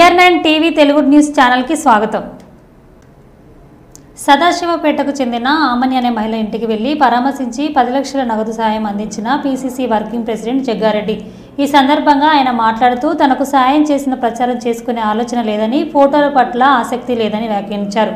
BR9 TV Telugu news channel కి స్వాగతం. సదాశివపేటకు చెందిన ఆమని అనే మహిళ ఇంటికి వెళ్లి పరామర్శించి 10 లక్షల నగదు సాయం అందించిన PCC వర్కింగ్ ప్రెసిడెంట్ జగ్గారెడ్డి. ఈ సందర్భంగా ఆయన మాట్లాడుతూ తనకు సాయం చేసిన ప్రచారం చేసుకునే ఆలోచన లేదని, ఫోటోల పట్ల ఆసక్తి లేదని వ్యాఖ్యానించారు.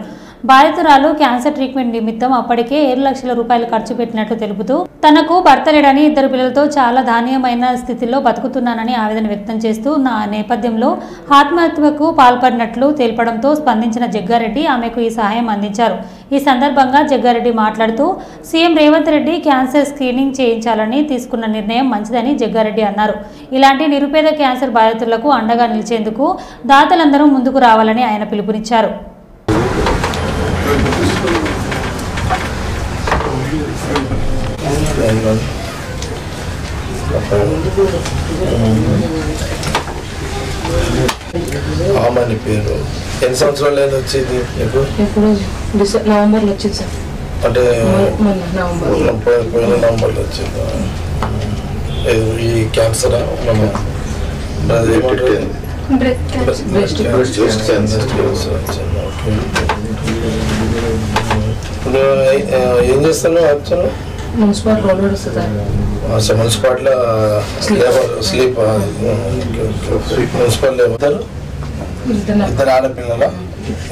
బాధితురాలు క్యాన్సర్ ట్రీట్మెంట్ నిమిత్తం అప్పటికే 7 లక్షల రూపాయలు ఖర్చు పెట్టినట్లు తెలుపుతూ తనకు భర్త లేడని, 2 పిల్లలతో చాలా దారుణమైన స్థితిలో బతుకుతున్నానని ఆవేదన వ్యక్తం చేస్తూ నా నేపథ్యంలో ఆత్మహత్యకు పాల్పడినట్లు తెలపడంతో స్పందించిన జగ్గారెడ్డి ఆమెకు ఈ సహాయం అందించారు. ఈ సందర్భంగా జగ్గారెడ్డి మాట్లాడుతూ CM Revanth Reddy cancer screening చేయించాలని తీసుకున్న నిర్ణయం మంచిదని జగ్గారెడ్డి అన్నారు. ఇలాంటి నిరుపేద క్యాన్సర్ బాధితులకు అండగా నిలిచేందుకు దాతలందరూ ముందుకు రావాలని ఆయన పిలుపునిచ్చారు. ఆమని పేరు ఎన్ని సంవత్సరాలు ఏదో వచ్చింది మీకు? ఇప్పుడు నవంబర్లో వచ్చింది సార్. అంటే పోయిన నవంబర్లో వచ్చింది. ఈ క్యాన్సర్ మన ఇప్పుడు ఏం చేస్తాను యాక్చువల్ మున్సిపాలిటీలో లేబర్ స్లీప్ మున్సిపల్ లేబర్ ఇద్దరు ఆడపిల్లల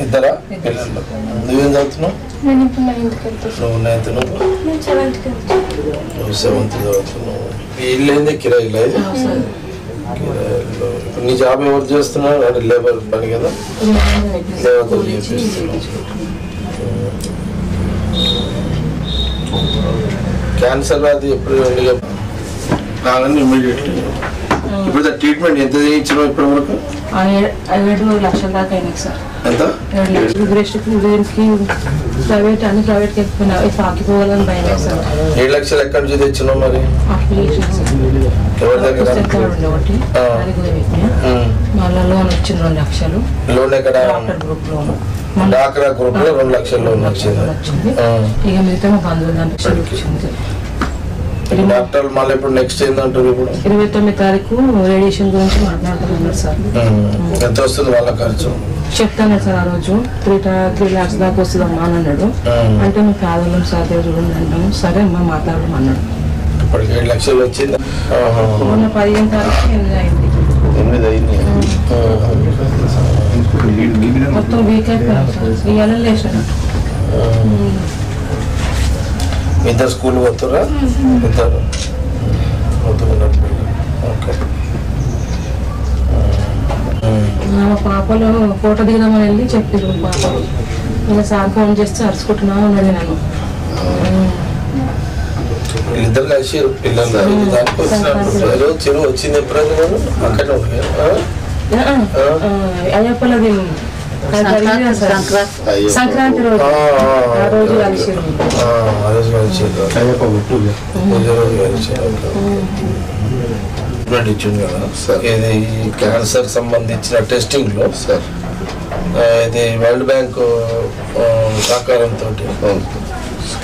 ఇద్దరా పిల్లలు. నువ్వేం చదువుతున్నావు? నువ్వు 9th, నువ్వు 7th చదువుతున్నావు. ఈ ఇల్లు ఏంది కిరాయి లేదు? కిరాయిలో ఇప్పుడు నీ జాబ్ ఎవరు చేస్తున్నారు? అంటే లేబర్ పని కదా, లేబర్తో చేపిస్తున్నావు. క్యాన్సర్ అది ఎప్పుడు కాగానే ఇమ్మీడియట్లీ ఇప్పుడు ట్రీట్మెంట్ ఎంత చేయించావు ఇప్పటి వరకు? 7 లక్షల దాకా అయినాయి సార్. ఎంత? 7 లక్షలు. ప్రైవేట్ అని ప్రైవేట్కి వెళ్ళిపోయినా ఆగిపోవాలని భయం సార్. 7 లక్షలు ఎక్కడి నుంచి తెచ్చినావు మరి? ఎవరి దగ్గర? మళ్ళీ లోన్ వచ్చింది 2 లక్షలు. లోన్ ఎక్కడ? డాక్రా గ్రూప్ లో 2 లక్షల లోన్ వచ్చింది. ఇక మిగతా మా బంధువులు 2 లక్షలు వచ్చింది. డాక్టర్లు మళ్ళీ ఇప్పుడు నెక్స్ట్ ఏంటంటారు? ఇప్పుడు 29వ తారీఖు రేడియేషన్ గురించి మాట్లాడుతున్నారు సార్. ఎంత వస్తుంది వాళ్ళ ఖర్చు? చెప్తాను సార్. ఆ రోజు 3 lakhs దాకా వస్తుందమ్మా అని అన్నాడు. అంటే మేము పేదవాళ్ళం సార్, చూడండి అంటాము. సరే అమ్మా మాట్లాడడం అన్నాడు. ఇప్పటికి 7 లక్షలు వచ్చింది. మొన్న 15వ తారీఖు 8 అయింది. మొత్తం వీక్ అయిపోయాం సార్. ఇవాళ లేచాను. ఇద్దరు స్కూల్ పోతారా? ఇద్దరు పోతున్నట్లు. ఓకే. మా పాపలో ఫోటో దిగుదామని వెళ్ళి చెప్పారు పాపలు. ఇలా సార్ ఫోన్ చేస్తే అరుచుకుంటున్నా ఉన్నాడు. నేను వీళ్ళిద్దరు కలిసి పిల్లలు దానికి వచ్చినప్పుడు చెరువు వచ్చింది. ఎప్పుడైనా అక్కడ అయ్యప్పలది సంక్రాంతి రోజు ఆ రోజు కలిసి ఇచ్చింది కదా ఇది క్యాన్సర్ సంబంధించిన టెస్టింగ్ లో ఇది వరల్డ్ బ్యాంక్ సహకారంతో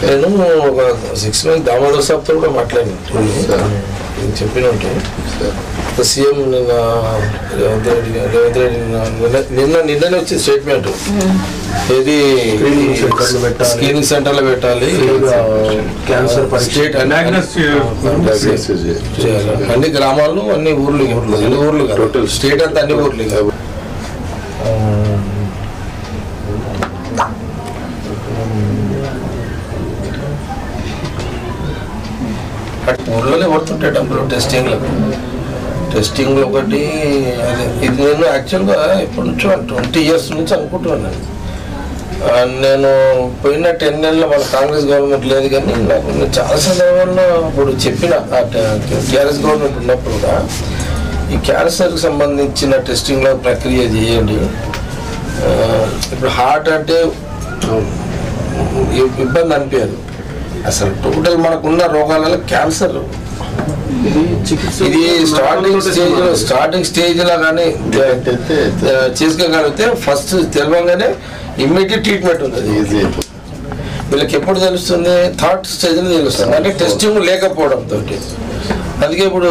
నేను ఒక 6 months దామోదర్ సాబ్తో కూడా మాట్లాడినట్టు చెప్పిన సీఎం రేవంత్ రెడ్డి నిన్ననే వచ్చింది స్టేట్మెంట్. ఏది స్క్రీనింగ్ సెంటర్లో పెట్టాలి, స్టేట్ అన్ని గ్రామాల్లో అన్ని ఊర్లు కాదు, స్టేట్ అంతా అన్ని ఊర్లు కాదు. ఊళ్ళోనే పడుతుంటాయి డబ్బులు టెస్టింగ్లో ఒకటి. ఇది నేను యాక్చువల్గా ఎప్పటి నుంచో 20 years నుంచి అనుకుంటున్నాను. నేను పోయిన 10 నెలల్లో మన కాంగ్రెస్ గవర్నమెంట్ లేదు, కానీ నాకు చాలా సందర్భాల్లో ఇప్పుడు చెప్పిన టీఆర్ఎస్ గవర్నమెంట్ ఉన్నప్పుడు కూడా ఈ క్యాన్సర్కి సంబంధించిన టెస్టింగ్లో ప్రక్రియ చేయండి. ఇప్పుడు హార్ట్ అంటే ఇబ్బంది అనిపించదు అసలు. టోటల్ మనకున్న రోగాలలో క్యాన్సర్ ఇది స్టార్టింగ్ స్టేజ్లో కానీ చేసుకోగలిగితే ఫస్ట్ తెలవగానే ఇమ్మీడియట్ ట్రీట్మెంట్ ఉంది. వీళ్ళకి ఎప్పుడు తెలుస్తుంది? 3rd స్టేజ్లో తెలుస్తుంది, అంటే టెస్టింగ్ లేకపోవడంతో. అందుకే ఇప్పుడు